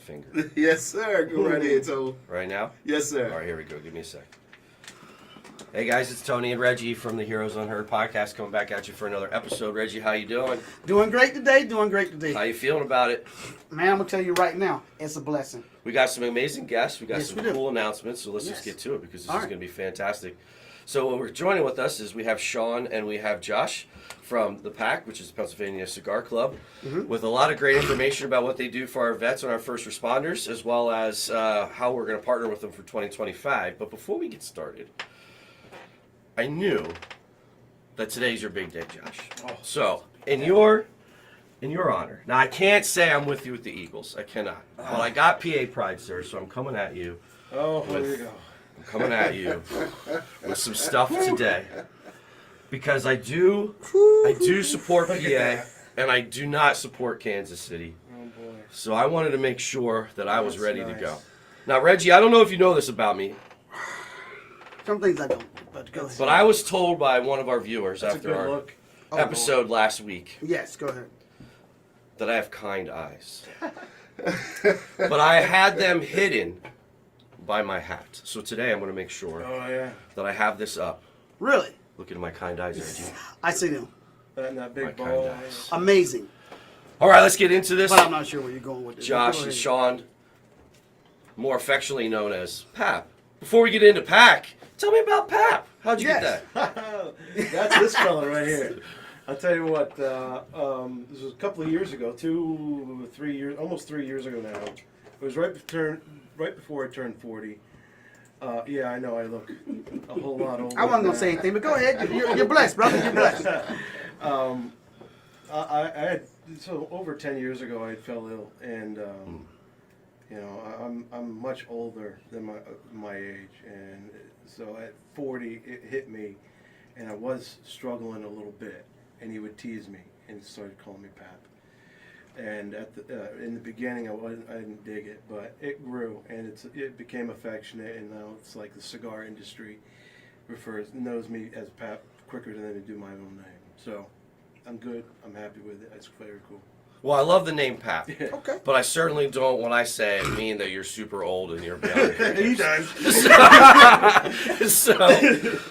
finger. Yes, sir. Go right ahead, Tony. Right now? Yes, sir. All right, here we go. Give me a sec. Hey guys, it's Tony and Reggie from the Heroes Unheard Podcast coming back at you for another episode. Reggie, how you doing? Doing great today. How you feeling about it? Man, I'm going to tell you right now, it's a blessing. We got some amazing guests. We got Yes, some we do. cool announcements, so let's Yes. just get to it because this All is right. going to be fantastic. So what we're joining with us is we have Sean and we have Josh from the PACC, which is the Pennsylvania Cigar Club, with a lot of great information about what they do for our vets and our first responders, as well as how we're going to partner with them for 2025. But before we get started, I knew that today's your big day, Josh. So, in your honor, now I can't say I'm with you with the Eagles. I cannot. Well, I got PA pride, sir, so I'm coming at you. Oh, here you go. I'm coming at you with some stuff today because I do support PA and I do not support Kansas City. Oh, boy. So I wanted to make sure that I was That's ready to nice. go. Now, Reggie, I don't know if you know this about me, Some things I don't, but go ahead. but I was told by one of our viewers That's a after good our look. episode last week Yes, go ahead. that I have kind eyes. But I had them hidden by my hat. So today I'm going to make sure Oh, yeah. that I have this up. Really? Look into my kind eyes, Reggie. I see them. That My big kind ball. eyes. Amazing. All right, let's get into this. But I'm not sure where you're going with this. Josh Go and ahead. Sean, more affectionately known as Pap. Before we get into PACC, tell me about Pap. How'd you Yes. get that? That's this fella right here. I'll tell you what, this was a couple of years ago, 3 years, almost 3 years ago now. It was right before I turned 40. Yeah, I know I look a whole lot older. I wasn't going to say anything, but go ahead. You're blessed, brother. You're blessed. I had, so over 10 years ago I fell ill, and you know, I'm much older than my age, and so at 40 it hit me, and I was struggling a little bit, and he would tease me and started calling me Pap. And at in the beginning I didn't dig it, but it grew and it became affectionate, and now it's like the cigar industry knows me as Pap quicker than they do my own name. So I'm good. I'm happy with it. It's very cool. Well, I love the name Pap. Okay. But I certainly don't, when I say it, mean that you're super old and you're beyond. He does. So,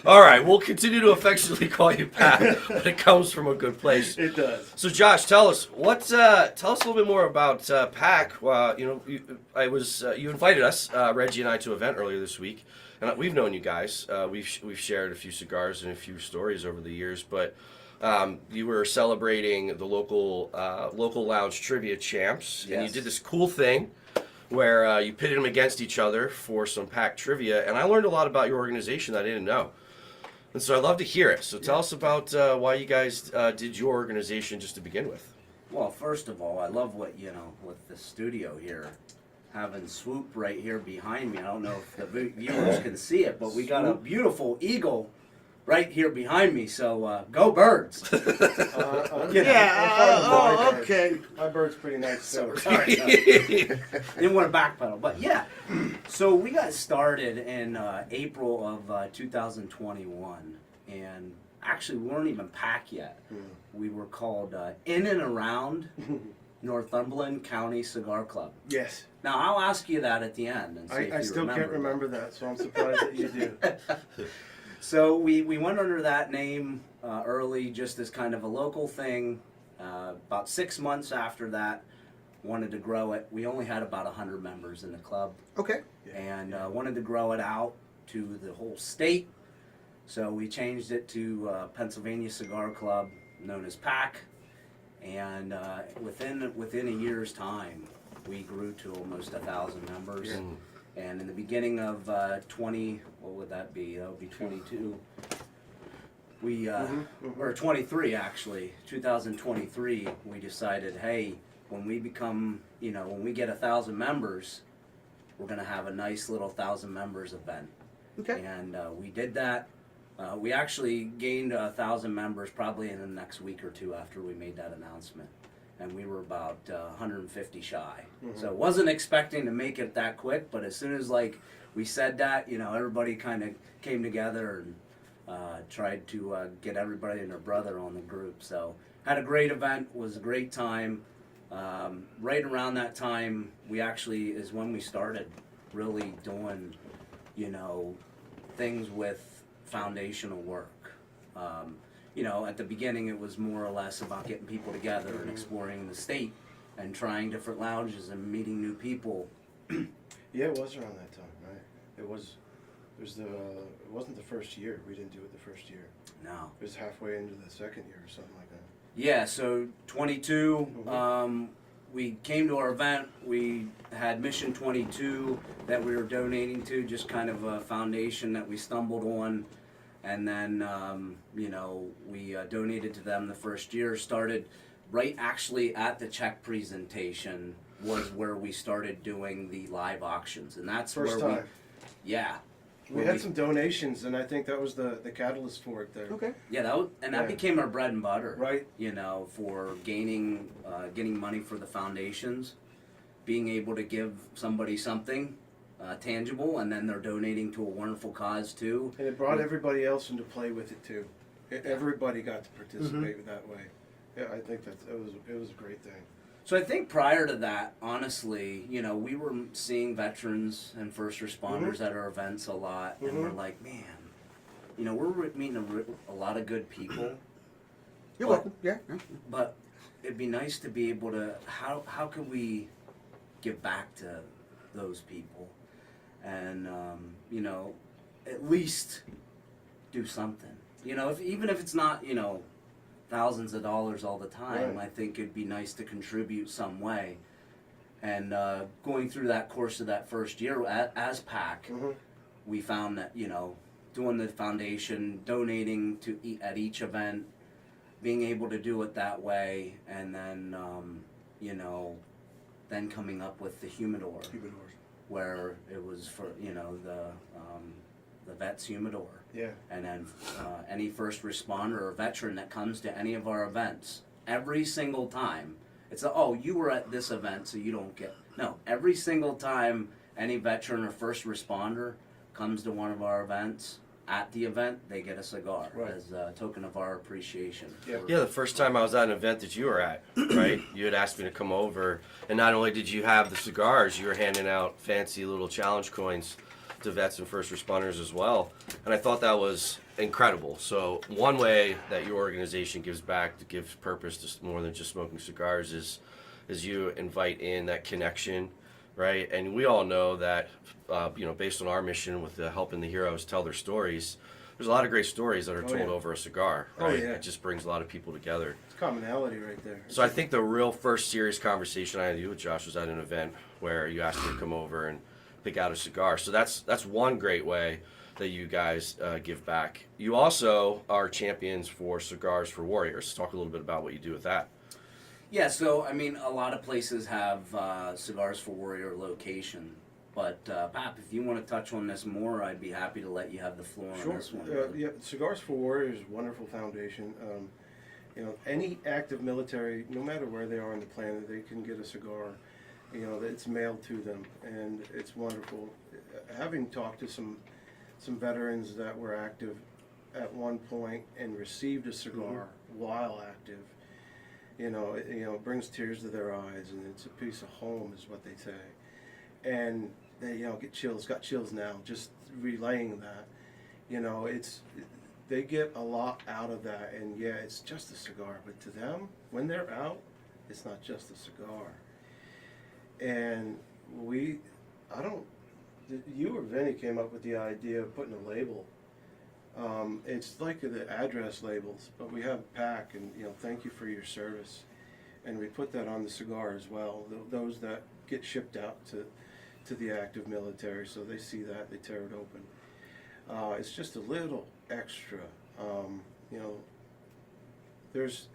all right, we'll continue to affectionately call you Pap, but it comes from a good place. It does. So, Josh, tell us tell us a little bit more about PACC. You invited us, Reggie and I, to an event earlier this week, and we've known you guys. We've shared a few cigars and a few stories over the years, but you were celebrating the local lounge trivia champs, and you Yes. did this cool thing where you pitted them against each other for some PACC trivia, and I learned a lot about your organization that I didn't know. And so I'd love to hear it. So tell us about why you guys did your organization just to begin with. Well, first of all, I love what, with the studio here, having Swoop right here behind me. I don't know if the viewers can see it, but we got a beautiful eagle right here behind me, so go birds. Okay. My bird's pretty nice So, too. sorry, didn't want to backpedal, but yeah. So we got started in April of 2021, and actually we weren't even PACC yet. We were called In and Around Northumberland County Cigar Club. Yes. Now I'll ask you that at the end and see if I you still can't remember that, so I'm surprised that you do. So we went under that name early, just as kind of a local thing. About 6 months after that, wanted to grow it. We only had about 100 members in the club, Okay. and wanted to grow it out to the whole state. So we changed it to Pennsylvania Cigar Club, known as PACC. And within a year's time, we grew to almost 1,000 members. Yeah. And in the beginning of 20, what would that be? That would be 22. We, or 23 actually, 2023, we decided, hey, when we become, when we get 1,000 members, we're going to have a nice little 1,000 members event. Okay. And we did that. We actually gained 1,000 members probably in the next week or two after we made that announcement. And we were about 150 shy. So wasn't expecting to make it that quick, but as soon as we said that, everybody kind of came together and tried to get everybody and their brother on the group. So had a great event, was a great time. right around that time, we actually is when we started really doing, you know, things with foundational work. You know, at the beginning it was more or less about getting people together and exploring the state and trying different lounges and meeting new people. Yeah, it was around that time, right? It wasn't the first year. We didn't do it the first year. No. It was halfway into the second year or something like that. Yeah, so 22, we came to our event. We had Mission 22 that we were donating to, just kind of a foundation that we stumbled on. And then, you know, we donated to them the first year, started right actually at the check presentation was where we started doing the live auctions. And that's First where time. yeah. We had some donations, and I think that was the catalyst for it there. Okay. Yeah, that Yeah. became our bread and butter. Right. You know, for getting money for the foundations, being able to give somebody something tangible, and then they're donating to a wonderful cause too. And it brought everybody else into play with it too. Everybody got to participate that way. Yeah, I think it was a great thing. So I think prior to that, honestly, you know, we were seeing veterans and first responders at our events a lot, and we're like, man, you know, we're meeting a lot of good people. You're welcome. Yeah. But it'd be nice to be able to, how could we give back to those people and, you know, at least do something. You know, even if it's not, you know, thousands of dollars all the time, Right. I think it'd be nice to contribute some way. And going through that course of that first year as PACC, we found that, you know, doing the foundation, donating to at each event, being able to do it that way, and then, you know, then coming up with the humidor, where it was for, you know, the vet's humidor. Yeah. And then any first responder or veteran that comes to any of our events, every single time, it's you were at this event, so you don't get. No, every single time any veteran or first responder comes to one of our events, at the event, they get a cigar as a token of our appreciation. Yeah, the first time I was at an event that you were at, right? You had asked me to come over, and not only did you have the cigars, you were handing out fancy little challenge coins to vets and first responders as well. And I thought that was incredible. So one way that your organization gives back, to give purpose to more than just smoking cigars, is you invite in that connection, right? And we all know that, you know, based on our mission with helping the heroes tell their stories, there's a lot of great stories that are told over a cigar, right? It just brings a lot of people together. It's commonality right there. So I think the real first serious conversation I had with Josh was at an event where you asked me to come over and pick out a cigar. So that's one great way that you guys give back. You also are champions for Cigars for Warriors. Talk a little bit about what you do with that. Yeah, so I mean, a lot of places have Cigars for Warrior location, but Pap, if you want to touch on this more, I'd be happy to let you have the floor on this one. Yeah, Cigars for Warriors is a wonderful foundation. You know, any active military, no matter where they are on the planet, they can get a cigar. You know, it's mailed to them, and it's wonderful. Having talked to some veterans that were active at one point and received a cigar while active, you know, it brings tears to their eyes, and it's a piece of home, is what they say. And they, got chills now, just relaying that. You know, they get a lot out of that, and yeah, it's just a cigar, but to them, when they're out, it's not just a cigar. And you or Vinny came up with the idea of putting a label. It's like the address labels, but we have PACC, and thank you for your service, and we put that on the cigar as well. Those that get shipped out to the active military, so they see that, they tear it open. It's just a little extra. There's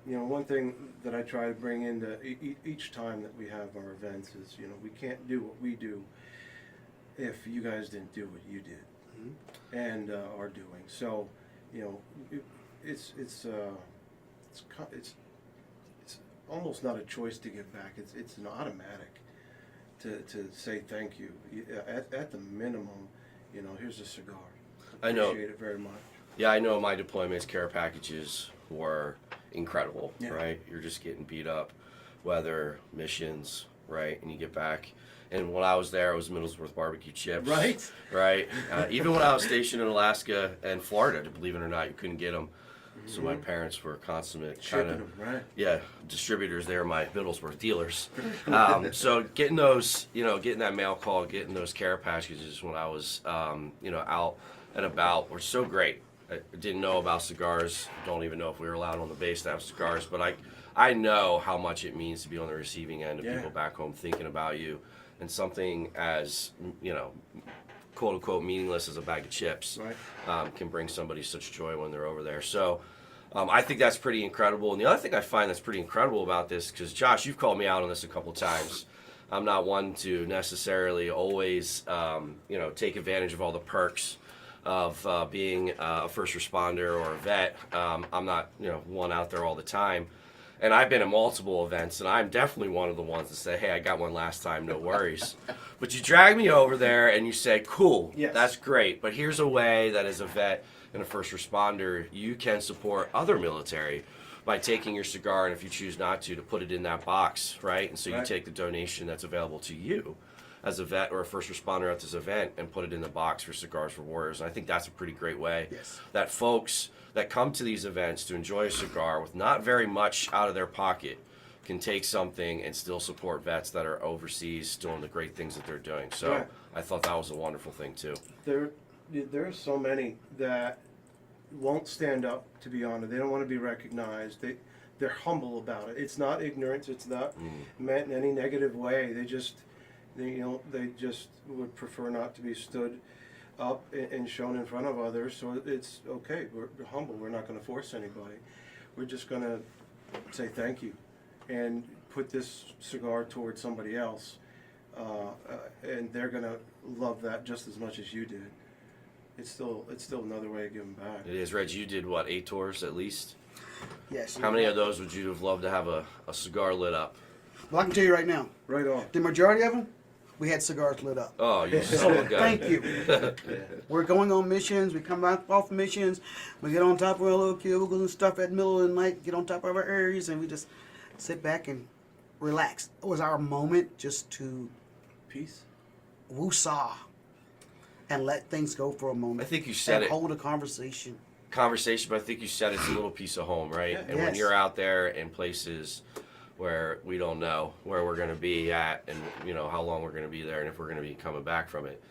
one thing that I try to bring into each time that we have our events is, we can't do what we do if you guys didn't do what you did and are doing. So, it's almost not a choice to give back. It's an automatic to say thank you. At the minimum, here's a cigar. I know. Appreciate it very much. Yeah, I know my deployments care packages were incredible, right? You're just getting beat up. weather, missions, right? And you get back. And when I was there, it was Middlesworth barbecue chips. Right. Right. Even when I was stationed in Alaska and Florida, believe it or not, you couldn't get them. So my parents were consummate kind of, Shipping them, right? yeah, distributors. They were my Middlesworth dealers. So getting those, getting that mail call, getting those care packages when I was, out and about were so great. I didn't know about cigars. Don't even know if we were allowed on the base to have cigars. But I know how much it means to be on the receiving end of people back home thinking about you. And something as, quote unquote meaningless as a bag of chips can bring somebody such joy when they're over there. So I think that's pretty incredible. And the other thing I find that's pretty incredible about this, because Josh, you've called me out on this a couple times. I'm not one to necessarily always, take advantage of all the perks of being a first responder or a vet. I'm not, one out there all the time. And I've been at multiple events, and I'm definitely one of the ones that say, hey, I got one last time, no worries. But you drag me over there and you say, cool, that's great. But here's a way that as a vet and a first responder, you can support other military by taking your cigar, and if you choose not to put it in that box, right? And so you take the donation that's available to you as a vet or a first responder at this event and put it in the box for Cigars for Warriors. And I think that's a pretty great way that folks that come to these events to enjoy a cigar with not very much out of their pocket can take something and still support vets that are overseas doing the great things that they're doing. So I thought that was a wonderful thing too. There are so many that won't stand up to be honored. They don't want to be recognized. They're humble about it. It's not ignorance. It's not meant in any negative way. They just would prefer not to be stood up and shown in front of others. So it's okay. We're humble. We're not going to force anybody. We're just going to say thank you and put this cigar towards somebody else, and they're going to love that just as much as you did. It's still another way of giving back. It is. Reg, you did what, 8 tours at least? Yes. How many of those would you have loved to have a cigar lit up? Well, I can tell you right now, Right on. the majority of them, we had cigars lit up. Oh, you So son of a gun. thank you. We're going on missions. We come back off missions. We get on top of our little cubicles and stuff at the middle of the night. Get on top of our areas, and we just sit back and relax. It was our moment just to Peace. woosah and let things go for a moment. I think you said and it. hold a conversation. But I think you said it's a little piece of home, right? And when you're out there in places where we don't know where we're going to be at and, how long we're going to be there and if we're going to be coming back from it,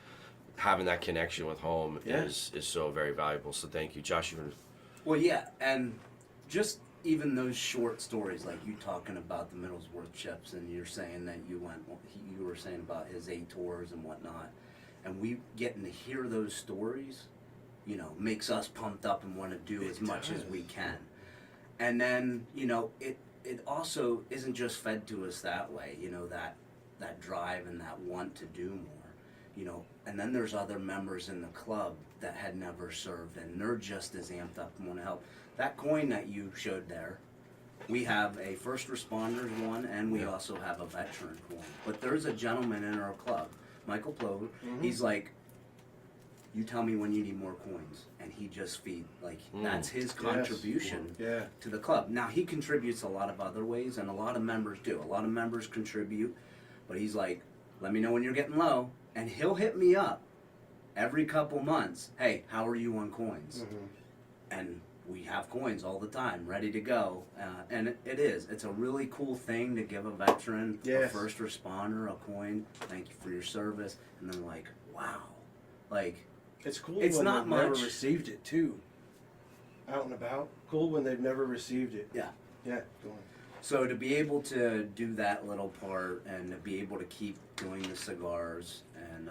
having that connection with home is so very valuable. So thank you. Josh, you want to... Well, yeah, and just even those short stories, like you talking about the Middlesworth chips, and you're saying that you were saying about his 8 tours and whatnot, and we getting to hear those stories, makes us pumped up and want to do as much as we can. And then, it also isn't just fed to us that way, that drive and that want to do more, and then there's other members in the club that had never served, and they're just as amped up and want to help. That coin that you showed there, we have a first responders one, and we also have a veteran coin. But there's a gentleman in our club, Michael Plover, he's like, you tell me when you need more coins, and he just that's his contribution to the club. Now, he contributes a lot of other ways, and a lot of members do. A lot of members contribute, but he's like, let me know when you're getting low, and he'll hit me up every couple months. Hey, how are you on coins? And we have coins all the time, ready to go, and it's a really cool thing to give a veteran, a first responder, a coin. Thank you for your service, and then wow, it's cool it's when not they've never much. received it too. Out and about. Cool when they've never received it. Yeah. Yeah. Go on. So to be able to do that little part and to be able to keep doing the cigars, and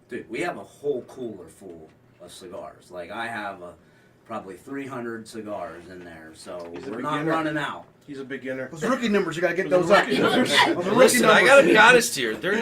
dude, we have a whole cooler full of cigars. I have probably 300 cigars in there, so He's a we're not beginner. running out. He's a beginner. Those rookie numbers, you got to get those up. rookie numbers. Those rookie Listen, I numbers. got to be honest here. They're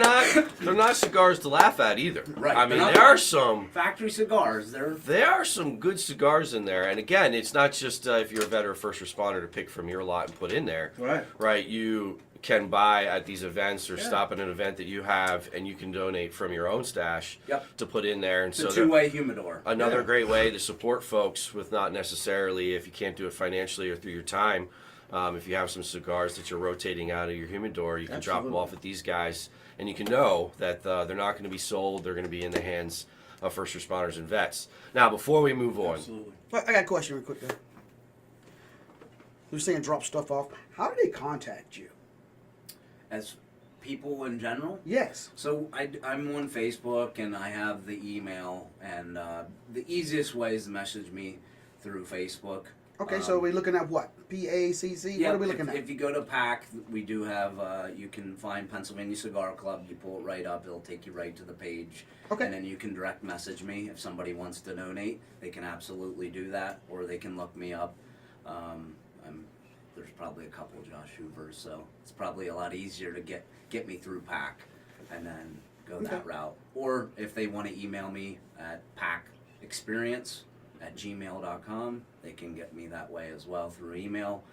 not cigars to laugh at either. Right. I mean, They're not there are some... Factory cigars, There are some good cigars in there, and again, it's not just if you're a vet or a first responder to pick from your lot and put in there. Right. You can buy at these events or stop at an event that you have, and you can donate from your own stash to put in there. And it's so a two-way humidor. Another great way to support folks with not necessarily, if you can't do it financially or through your time, If you have some cigars that you're rotating out of your humidor, you can drop them Absolutely. off at these guys, and you can know that they're not going to be sold. They're going to be in the hands of first responders and vets. Now, before we move on, Absolutely. I got a question real quick there. You're saying drop stuff off. How do they contact you? As people in general. Yes. So I'm on Facebook and I have the email, and the easiest way is to message me through Facebook. Okay, so we're looking at what? PACC? Yeah, What are we looking if, at? if you go to PACC, we do have, you can find Pennsylvania Cigar Club. You pull it right up, it'll take you right to the page. Okay. And then you can direct message me. If somebody wants to donate, they can absolutely do that, or they can look me up. There's probably a couple Josh Hoovers, so it's probably a lot easier to get me through PACC and then go that route. Or if they want to email me at packexperience@gmail.com, they can get me that way as well through email,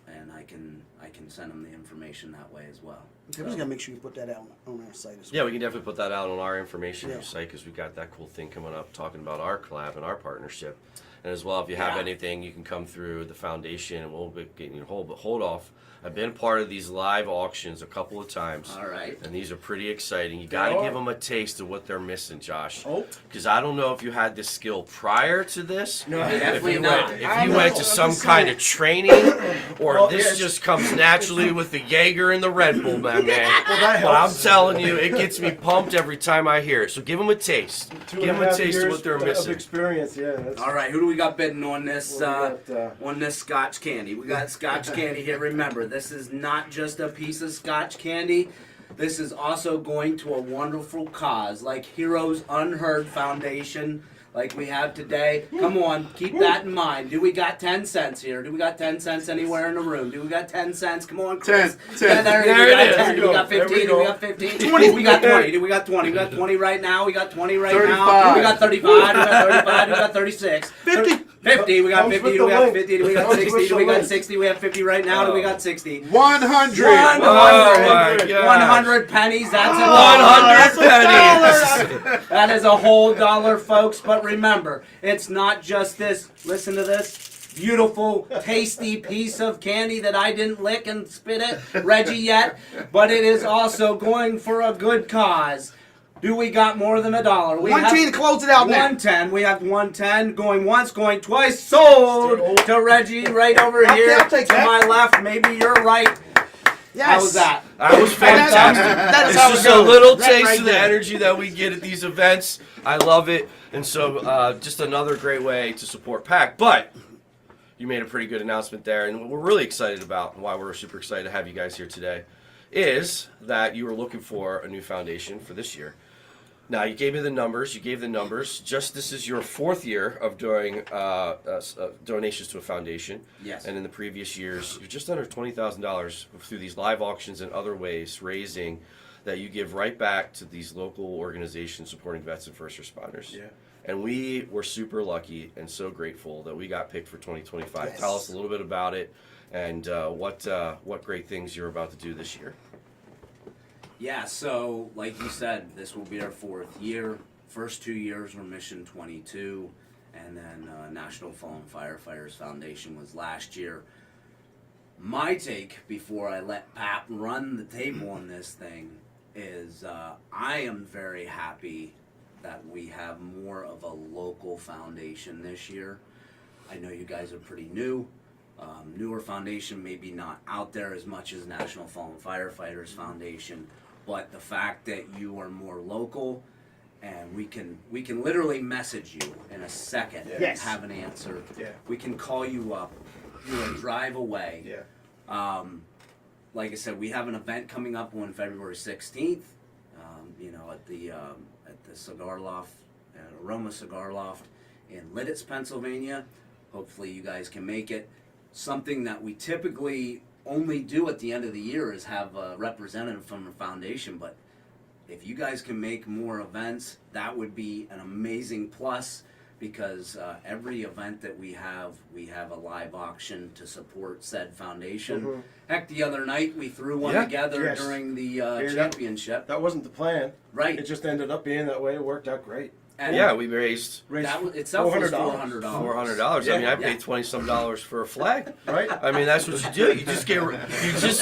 and I can send them the information that way as well. Okay, we just gotta make sure you put that out on our site as well. yeah, we can definitely put that out on our information Yeah. site because we've got that cool thing coming up talking about our collab and our partnership. And as well, if you have Yeah. anything, you can come through the foundation and we'll be getting you hold off. I've been part of these live auctions a couple of times. All right. And these are pretty exciting. You got to are. give them a taste of what they're missing, Josh. Oh. Because I don't know if you had this skill prior to this. No, if definitely you not. Went, if I you know, went to I'm some just kind saying. of training, or Well, this yes. just comes naturally with the Jaeger and the Red Bull, man. that But I'm helps. telling you, it gets me pumped every time I hear it. So give them a taste. Give them a taste of what they're Of missing. experience, yeah. That's, All right, who do we got bidding on this? Well, we got, On this Scotch candy. We got Scotch candy here. Remember, this is not just a piece of Scotch candy. This is also going to a wonderful cause, like Heroes Unheard Foundation, like we have today. Come on, keep that in mind. Do we got 10 cents here? Do we got 10 cents anywhere in the room? Do we got 10 cents? Come on, Chris. 10. Yeah, There we it got is. 10. Do we got There we 15? Do we go. got 15? 20. We got 20. Do we got 20? We got 20 right now. We got 20 right now. Do we got 35? Do we got 35? Do we got 36? 50. 50, we got Comes 50, with do the we got link. 50, do we got Comes 60, with do we the got link. 60, we have 50 right now, do we got 60? 100. 100. Oh my gosh. 100 pennies, that's a 100 $100. pennies. That is a whole dollar, folks, but remember, it's not just this, listen to this, beautiful, tasty piece of candy that I didn't lick and spit at Reggie yet, but it is also going for a good cause. Do we got more than $1? We 110 to close it out now. 110. We have 110 going once, going twice. Sold to Reggie right over here. I'll take to that. my left. Maybe you're right. Yes. How was that? That was fantastic. That is It's how it just a goes. little That taste right of the there. energy that we get at these events. I love it. And so just another great way to support PACC. But you made a pretty good announcement there. And what we're really excited about, and why we're super excited to have you guys here today, is that you were looking for a new foundation for this year. Now, you gave me the numbers. You gave the numbers. Just this is your 4th year of doing donations to a foundation. Yes. And in the previous years, you're just under $20,000 through these live auctions and other ways, raising that you give right back to these local organizations supporting vets and first responders. Yeah. And we were super lucky and so grateful that we got picked for 2025. Yes. Tell us a little bit about it and what great things you're about to do this year. Yeah, so like you said, this will be our 4th year. First 2 years were Mission 22, and then National Fallen Firefighters Foundation was last year. My take, before I let Pap run the table on this thing, is I am very happy that we have more of a local foundation this year. I know you guys are pretty new. Newer foundation, maybe not out there as much as National Fallen Firefighters Foundation, but the fact that you are more local and we can literally message you in a second and Yes. have an answer. Yeah. We can call you up. You're a drive away. Yeah. Like I said, we have an event coming up on February 16th. At the Cigar Loft, Aroma Cigar Loft in Lidditz, Pennsylvania. Hopefully, you guys can make it. Something that we typically only do at the end of the year is have a representative from the foundation. But if you guys can make more events, that would be an amazing plus. Because every event that we have a live auction to support said foundation. Mhm. Heck, the other night we threw one Yeah. together Yes. during the that- championship. That wasn't the plan. Right. It just ended up being that way. It worked out great. And Yeah, we raised that was, itself was $400. $400. I mean, I paid Yeah. $20 for a flag. Right? I mean, that's what you do. You just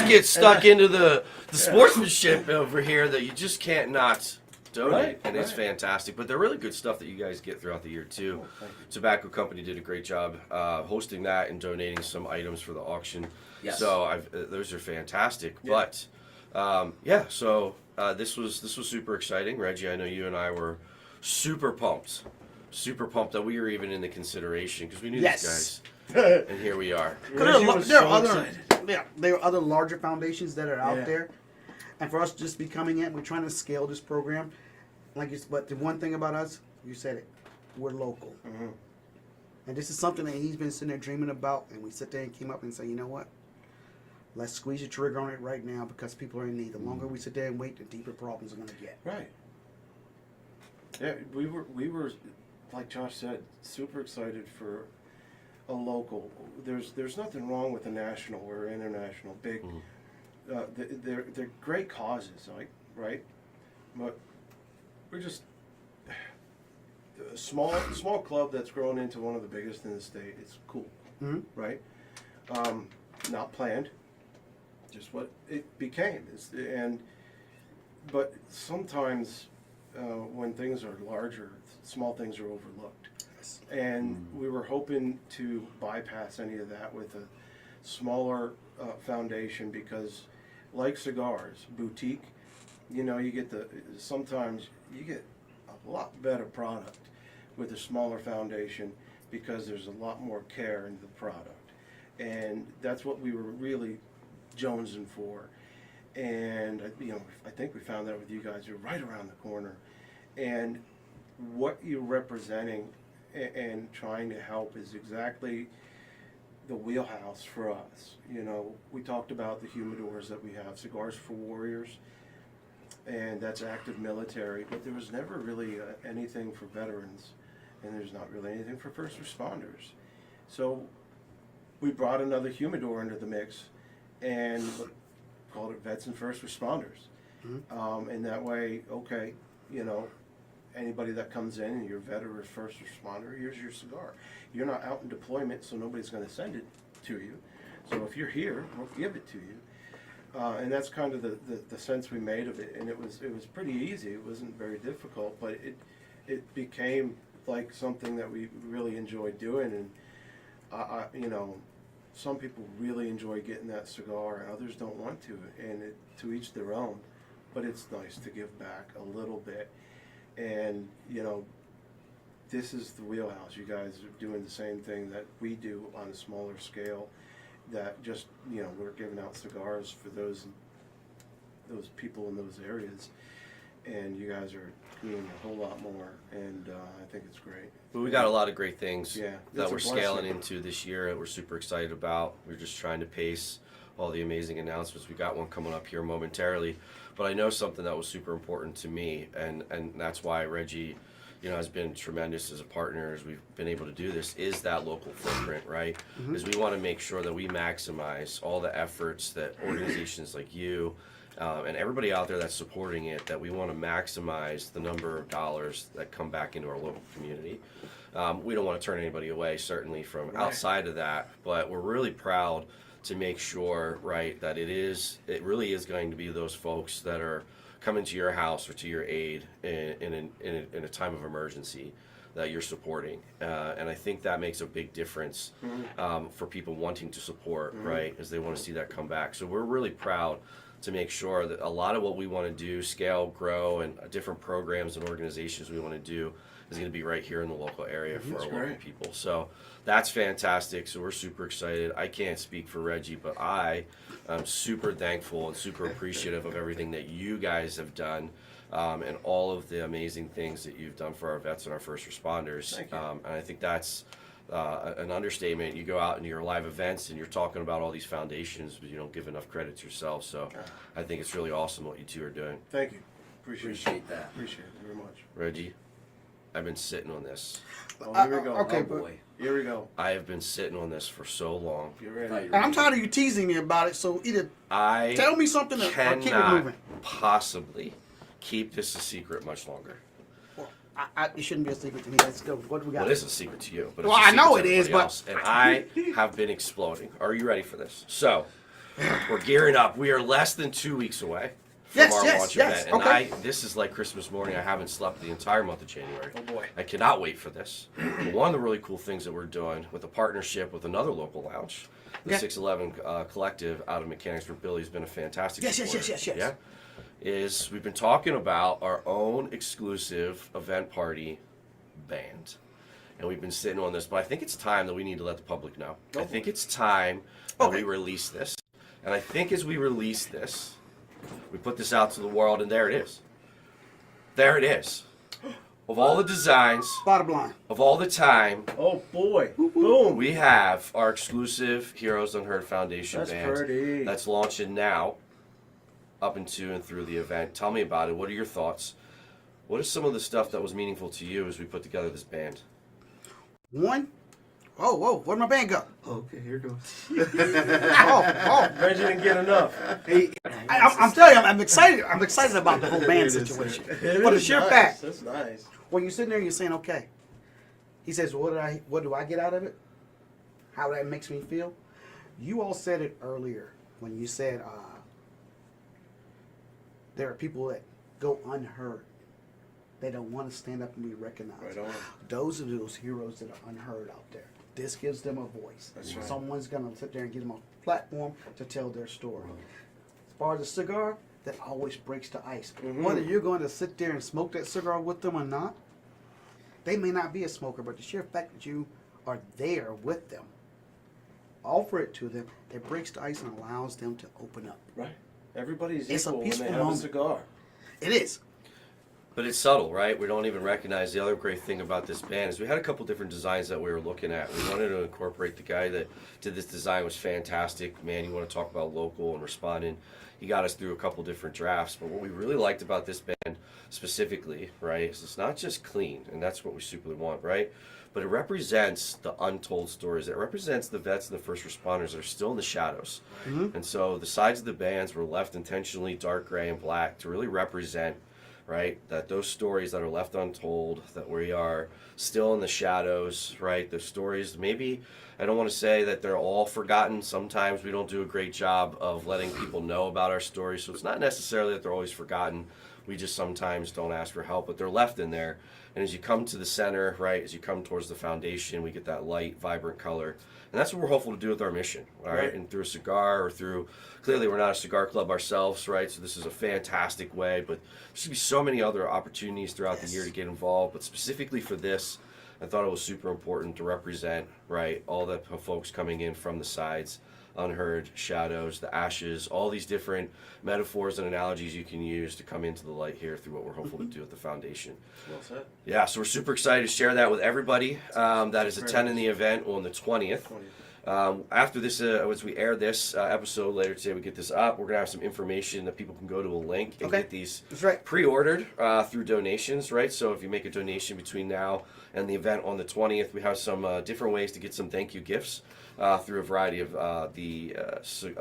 get stuck into the sportsmanship over here that you just can't not donate, Right, and it's right. fantastic. But they're really good stuff that you guys get throughout the year too. Oh, thank you. Tobacco Company did a great job hosting that and donating some items for the auction. Yes. So those are fantastic. Yeah. But so this was super exciting, Reggie. I know you and I were super pumped that we were even in the consideration because we knew Yes. these guys, and here we are. Reggie was there so are other, excited. there are other larger foundations that are out Yeah. there, and for us just becoming it, we're trying to scale this program. But the one thing about us, you said it, we're local, Mhm. and this is something that he's been sitting there dreaming about, and we sit there and came up and say, you know what? Let's squeeze the trigger on it right now because people are in need. The longer we sit there and wait, the deeper problems are going to get. Right. Yeah, we were, like Josh said, super excited for a local. There's nothing wrong with a national or international big. They're great causes, like right, but we're just a small club that's grown into one of the biggest in the state. It's cool, Mhm. right? Not planned, just what it became. But sometimes when things are larger, small things are overlooked. And we were hoping to bypass any of that with a smaller foundation because, like cigars, boutique, sometimes you get a lot better product with a smaller foundation because there's a lot more care in the product. And that's what we were really jonesing for. And, I think we found that with you guys. You're right around the corner. And what you're representing and trying to help is exactly the wheelhouse for us. We talked about the humidors that we have, Cigars for Warriors, and that's active military, but there was never really anything for veterans, and there's not really anything for first responders. So we brought another humidor into the mix and called it Vets and First Responders. And that way, okay, anybody that comes in and you're a vet or a first responder, here's your cigar. You're not out in deployment, so nobody's going to send it to you. So if you're here, we'll give it to you. And that's kind of the sense we made of it. And it was pretty easy. It wasn't very difficult, but it became like something that we really enjoyed doing. And some people really enjoy getting that cigar, and others don't want to. And to each their own. But it's nice to give back a little bit. And, this is the wheelhouse. You guys are doing the same thing that we do on a smaller scale. That just, we're giving out cigars for those people in those areas. And you guys are doing a whole lot more. And I think it's great. But we got a lot of great things Yeah, that it's a we're scaling blessing. into this year that we're super excited about. We're just trying to pace all the amazing announcements. We got one coming up here momentarily. But I know something that was super important to me, and that's why Reggie, has been tremendous as a partner as we've been able to do this, is that local footprint, right? Because we want to make sure that we maximize all the efforts that organizations like you and everybody out there that's supporting it, that we want to maximize the number of dollars that come back into our local community. We don't want to turn anybody away, certainly, from outside of that, but we're really proud to make sure, right, that it really is going to be those folks that are coming to your house or to your aid in a time of emergency that you're supporting. And I think that makes a big difference for people wanting to support, right, as they want to see that come back. So we're really proud to make sure that a lot of what we want to do, scale, grow, and different programs and organizations we want to do is going to be right here in the local area for our local people. So that's fantastic. So we're super excited. I can't speak for Reggie, but I am super thankful and super appreciative of everything that you guys have done and all of the amazing things that you've done for our vets and our first responders. Thank you. And I think that's an understatement. You go out into your live events and you're talking about all these foundations, but you don't give enough credit to yourself. So I think it's really awesome what you two are doing. Thank you. Appreciate that. Appreciate it very much. Reggie, I've been sitting on this. Oh, here we go. Okay, Oh but boy. Here we go. I have been sitting on this for so long. Get ready. and I'm tired of you teasing me about it. So either I tell me something or keep it cannot moving. possibly keep this a secret much longer. It shouldn't be a secret to me. Let's go. What do we got? Well, it is a secret to you. But Well, it's a I know secret to it is, everybody but- else. And I have been exploding. Are you ready for this? So, we're gearing up. We are less than 2 weeks away from Yes, our yes, launch yes, event. And okay. this is like Christmas morning. I haven't slept the entire month of January. Oh, boy. I cannot wait for this. But one of the really cool things that we're doing with a partnership with another local lounge, the Okay. 611 Collective out of Mechanicsburg. Billy's been a fantastic Yes, yes, supporter. yes, yes, yes. Yeah? Is we've been talking about our own exclusive event party band. And we've been sitting on this, but I think it's time that we need to let the public know. I think it's time that Okay. we release this. And I think as we release this, we put this out to the world, and there it is. There it is. Of all the designs, Bottom line. of all the time, Oh boy! Boom! we have our exclusive Heroes Unheard Foundation That's band pretty. that's launching now, up into and through the event. Tell me about it. What are your thoughts? What is some of the stuff that was meaningful to you as we put together this band? One. Oh, whoa. Where'd my band go? Okay, here goes. Oh. Reggie didn't get enough. I'm telling you, I'm excited. I'm excited about the whole band It is, situation. It For the is sheer nice. fact, That's nice. when you're sitting there, you're saying, okay. He says, what do I get out of it? How that makes me feel? You all said it earlier when you said there are people that go unheard. They don't want to stand up and be recognized. Right on. Those are those heroes that are unheard out there. This gives them a voice. That's right. Someone's going to sit there and give them a platform to tell their story. As far as the cigar, that always breaks the ice. Mhm. Whether you're going to sit there and smoke that cigar with them or not, they may not be a smoker, but the sheer fact that you are there with them, offer it to them, it breaks the ice and allows them to open up. Right. Everybody's It's a equal when peaceful they have moment. a cigar. It is. But it's subtle, right? We don't even recognize the other great thing about this band is we had a couple different designs that we were looking at. We wanted to incorporate the guy that did this design was fantastic. Man, you want to talk about local and responding. He got us through a couple different drafts. But what we really liked about this band specifically, right, is it's not just clean, and that's what we super want, right? But it represents the untold stories. It represents the vets and the first responders that are still in the shadows. And so the sides of the bands were left intentionally dark gray and black to really represent, right, that those stories that are left untold, that we are still in the shadows, right, those stories, maybe, I don't want to say that they're all forgotten. Sometimes we don't do a great job of letting people know about our stories, so it's not necessarily that they're always forgotten. We just sometimes don't ask for help, but they're left in there. And as you come to the center, right, as you come towards the foundation, we get that light, vibrant color. And that's what we're hopeful to do with our mission, all right? And through a cigar or through, clearly we're not a cigar club ourselves, right? So this is a fantastic way, but there should be so many other opportunities throughout the year to get involved. But specifically for this, I thought it was super important to represent, right, all the folks coming in from the sides, unheard, shadows, the ashes, all these different metaphors and analogies you can use to come into the light here through what we're hopeful to do at the foundation. Well said. Yeah, so we're super excited to share that with everybody that is attending the event on the 20th. After this, as we air this episode later today, we get this up, we're going to have some information that people can go to a link and Okay. get these That's right. pre-ordered through donations, right? So if you make a donation between now and the event on the 20th, we have some different ways to get some thank you gifts through a variety of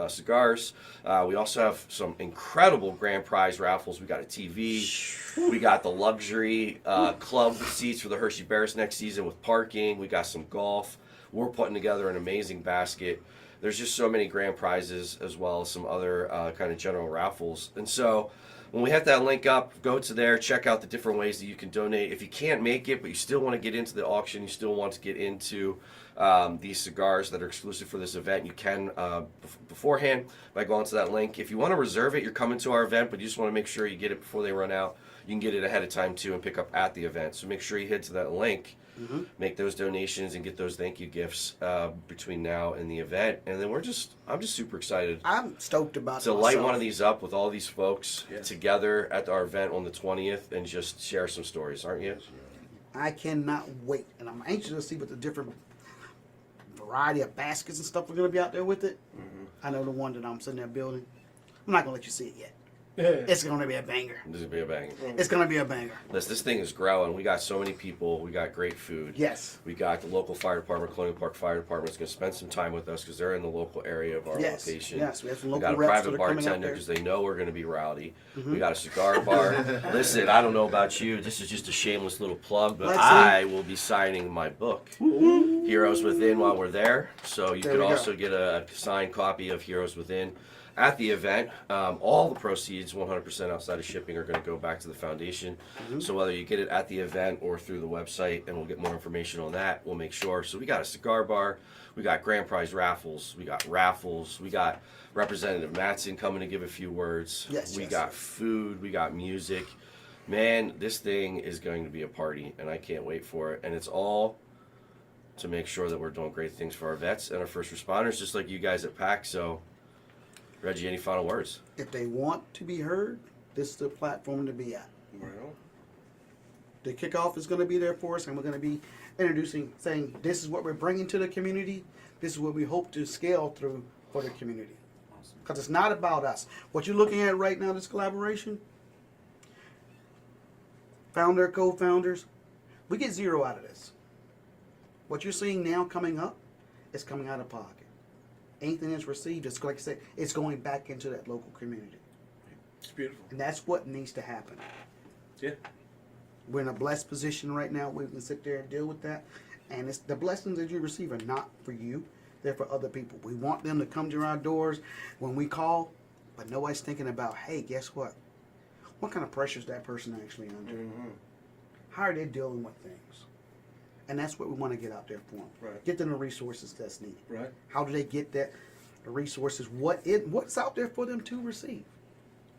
cigars. We also have some incredible grand prize raffles. We got a TV. We got the luxury club seats for the Hershey Bears next season with parking. We got some golf. We're putting together an amazing basket. There's just so many grand prizes as well as some other kind of general raffles. And so when we have that link up, go to there, check out the different ways that you can donate. If you can't make it, but you still want to get into the auction, you still want to get into these cigars that are exclusive for this event, you can beforehand by going to that link. If you want to reserve it, you're coming to our event, but you just want to make sure you get it before they run out. You can get it ahead of time too and pick up at the event. So make sure you head to that link, make those donations, and get those thank you gifts between now and the event. And then I'm just super excited I'm stoked about to it light myself. one of these up with all these folks Yes. together at our event on the 20th and just share some stories, aren't you? I cannot wait, and I'm anxious to see what the different variety of baskets and stuff are going to be out there with it. I know the one that I'm sitting there building. I'm not going to let you see it yet. It's going to be a banger. This is gonna be a banger. It's going to be a banger. This thing is growing. We got so many people. We got great food. Yes. We got the local fire department, Colonial Park Fire Department, is going to spend some time with us because they're in the local area of our Yes. location. Yes. We have some We local got a reps that private are coming out bartender there. because they know we're going to be rowdy. We got a cigar bar. Listen, I don't know about you. This is just a shameless little plug, but Let's see. I will be signing my book, Heroes Within, while we're there. So you There can we go. also get a signed copy of Heroes Within at the event. All the proceeds, 100% outside of shipping, are going to go back to the foundation. So whether you get it at the event or through the website, and we'll get more information on that, we'll make sure. So we got a cigar bar, we got grand prize raffles, we got Representative Mattson coming to give a few words. Yes, we yes, got yes. food, we got music. Man, this thing is going to be a party, and I can't wait for it. And it's all to make sure that we're doing great things for our vets and our first responders, just like you guys at PACC. So, Reggie, any final words? If they want to be heard, this is the platform to be at. Right on. The kickoff is going to be there for us, and we're going to be introducing, saying this is what we're bringing to the community. This is what we hope to scale through for the community. Awesome. Because it's not about us. What you're looking at right now, this collaboration, founder, co-founders, we get zero out of this. What you're seeing now coming up is coming out of pocket. Anything that's received, it's like I said, it's going back into that local community. It's beautiful. And that's what needs to happen. Yeah. We're in a blessed position right now. We can sit there and deal with that. And it's the blessings that you receive are not for you. They're for other people. We want them to come to our doors when we call, but nobody's thinking about, hey, guess what? What kind of pressure is that person actually under? Mm-hmm. How are they dealing with things? And that's what we want to get out there for them. Right. Get them the resources that's needed. Right. How do they get that? The resources, what's out there for them to receive?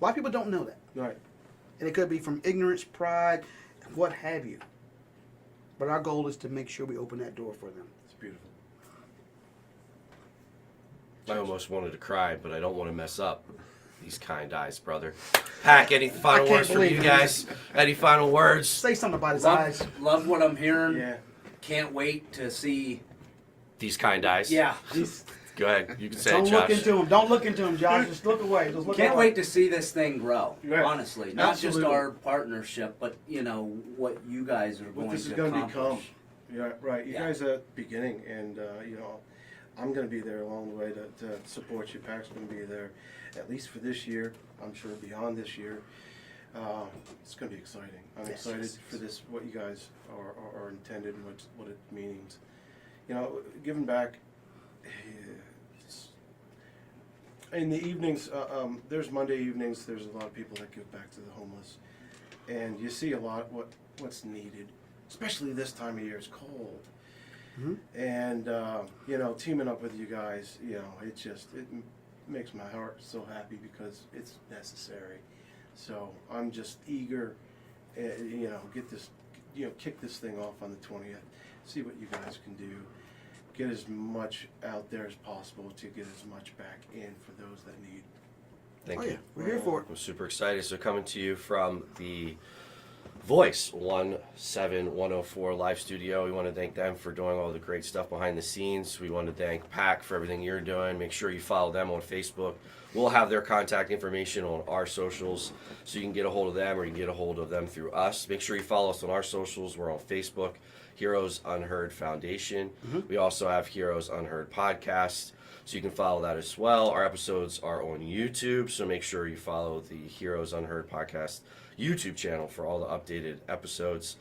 A lot of people don't know that. Right. And it could be from ignorance, pride, what have you. But our goal is to make sure we open that door for them. It's beautiful. I almost wanted to cry, but I don't want to mess up these kind eyes, brother. PACC, any final can't words from believe you it. guys? Any final words? Say something about his eyes. Love what I'm hearing. Yeah. Can't wait to see. These kind eyes? Yeah. Go ahead. You can say Don't it, look Josh. into him. Don't look into him, Josh. Just look away. Just look Can't away. wait to see this thing grow. Right. Honestly, not Absolutely. just our partnership, but what you guys are What going this is to going to accomplish. become. Yeah, right. You Yeah. guys are at the beginning, and I'm going to be there along the way to support you. PAC's going to be there, at least for this year. I'm sure beyond this year. It's going to be exciting. I'm Yes, excited yes, for this. What you guys are intended and what it means. Giving back. In the evenings, there's Monday evenings. There's a lot of people that give back to the homeless, and you see a lot what's needed, especially this time of year. It's cold, and teaming up with you guys, it makes my heart so happy because it's necessary. So I'm just eager, get this, kick this thing off on the 20th. See what you guys can do. Get as much out there as possible to get as much back in for those that need. Thank Oh, you. yeah. We're here for it. I'm super excited. So coming to you from the Voice 17104 live studio. We want to thank them for doing all the great stuff behind the scenes. We want to thank PACC for everything you're doing. Make sure you follow them on Facebook. We'll have their contact information on our socials so you can get a hold of them or you can get a hold of them through us. Make sure you follow us on our socials. We're on Facebook, Heroes Unheard Foundation. We also have Heroes Unheard Podcast, so you can follow that as well. Our episodes are on YouTube, so make sure you follow the Heroes Unheard Podcast YouTube channel for all the updated episodes.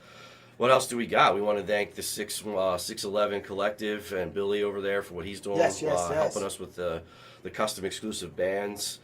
What else do we got? We want to thank the 611 Collective and Billy over there for what he's doing, Yes. helping us with the custom exclusive bands.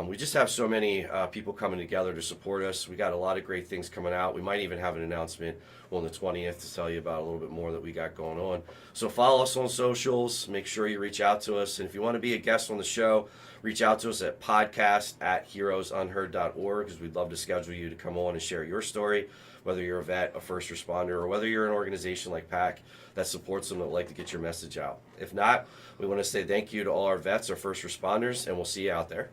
We just have so many people coming together to support us. We got a lot of great things coming out. We might even have an announcement on the 20th to tell you about a little bit more that we got going on. So follow us on socials. Make sure you reach out to us. And if you want to be a guest on the show, reach out to us at podcast@heroesunheard.org because we'd love to schedule you to come on and share your story, whether you're a vet, a first responder, or whether you're an organization like PACC that supports them that would like to get your message out. If not, we want to say thank you to all our vets, our first responders, and we'll see you out there.